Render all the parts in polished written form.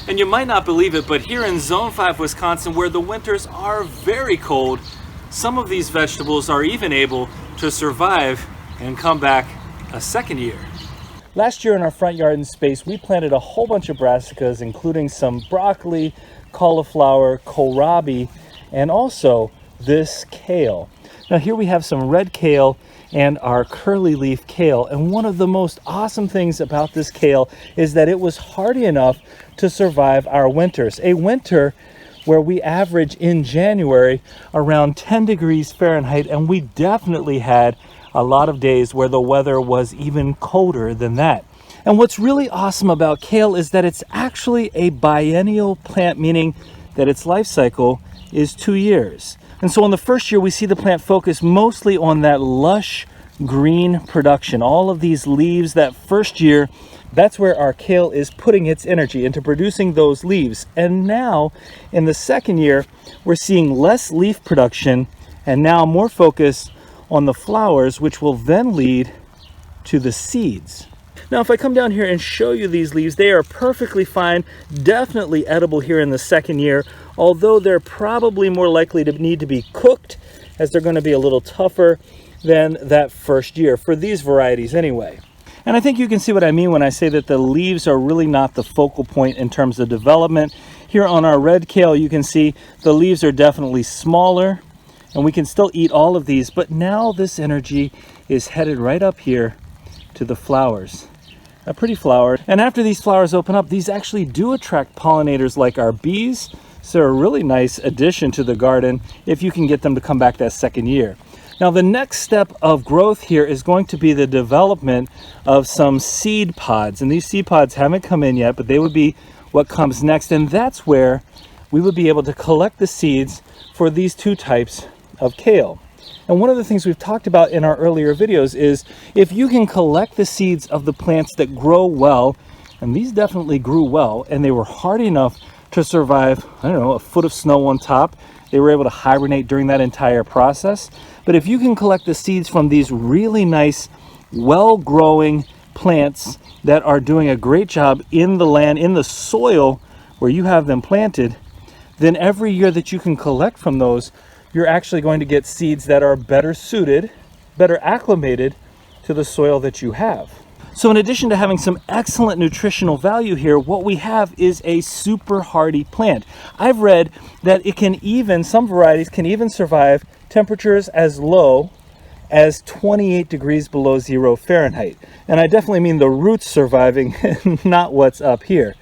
And you might not believe it, but here in Zone 5, Wisconsin, where the winters are very cold, some of these vegetables are even able to survive and come back a second year. Last year in our front yard and space, we planted a whole bunch of brassicas, including some broccoli, cauliflower, kohlrabi, and also this kale. Now here we have some red kale and our curly leaf kale, and one of the most awesome things about this kale is that it was hardy enough to survive our winters. A winter where we average in January around 10 degrees Fahrenheit, and we definitely had a lot of days where the weather was even colder than that. And what's really awesome about kale is that it's actually a biennial plant, meaning that its life cycle is 2 years. And so in the first year, we see the plant focus mostly on that lush green production. All of these leaves, that first year, that's where our kale is putting its energy, into producing those leaves. And now in the second year, we're seeing less leaf production and now more focus on the flowers, which will then lead to the seeds. Now, if I come down here and show you these leaves, they are perfectly fine, definitely edible here in the second year, although they're probably more likely to need to be cooked, as they're going to be a little tougher than that first year, for these varieties anyway. And I think you can see what I mean when I say that the leaves are really not the focal point in terms of development. Here on our red kale, you can see the leaves are definitely smaller, and we can still eat all of these, but now this energy is headed right up here to the flowers. A pretty flower. And after these flowers open up, these actually do attract pollinators like our bees, so they're a really nice addition to the garden if you can get them to come back that second year. Now the next step of growth here is going to be the development of some seed pods, and these seed pods haven't come in yet, but they would be what comes next, and that's where we would be able to collect the seeds for these two types of kale. And one of the things we've talked about in our earlier videos is if you can collect the seeds of the plants that grow well, and these definitely grew well, and they were hardy enough to survive, I don't know, a foot of snow on top. They were able to hibernate during that entire process. But if you can collect the seeds from these really nice, well-growing plants that are doing a great job in the land, in the soil where you have them planted, then every year that you can collect from those, you're actually going to get seeds that are better suited, better acclimated to the soil that you have. So in addition to having some excellent nutritional value here, what we have is a super hardy plant. I've read that it can even, some varieties can even survive temperatures as low as 28 degrees below 0 Fahrenheit. And I definitely mean the roots surviving, not what's up here.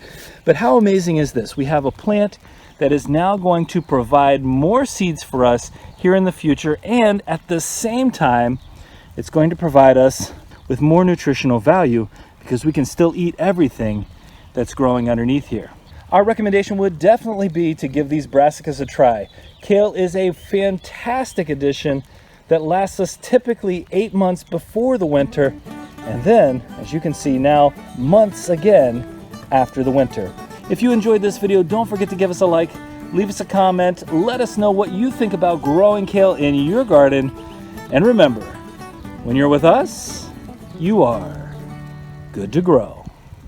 But how amazing is this? We have a plant that is now going to provide more seeds for us here in the future, and at the same time, it's going to provide us with more nutritional value because we can still eat everything that's growing underneath here. Our recommendation would definitely be to give these brassicas a try. Kale is a fantastic addition that lasts us typically 8 months before the winter, and then, as you can see now, months again after the winter. If you enjoyed this video, don't forget to give us a like, leave us a comment, let us know what you think about growing kale in your garden, and remember, when you're with us, you are good to grow.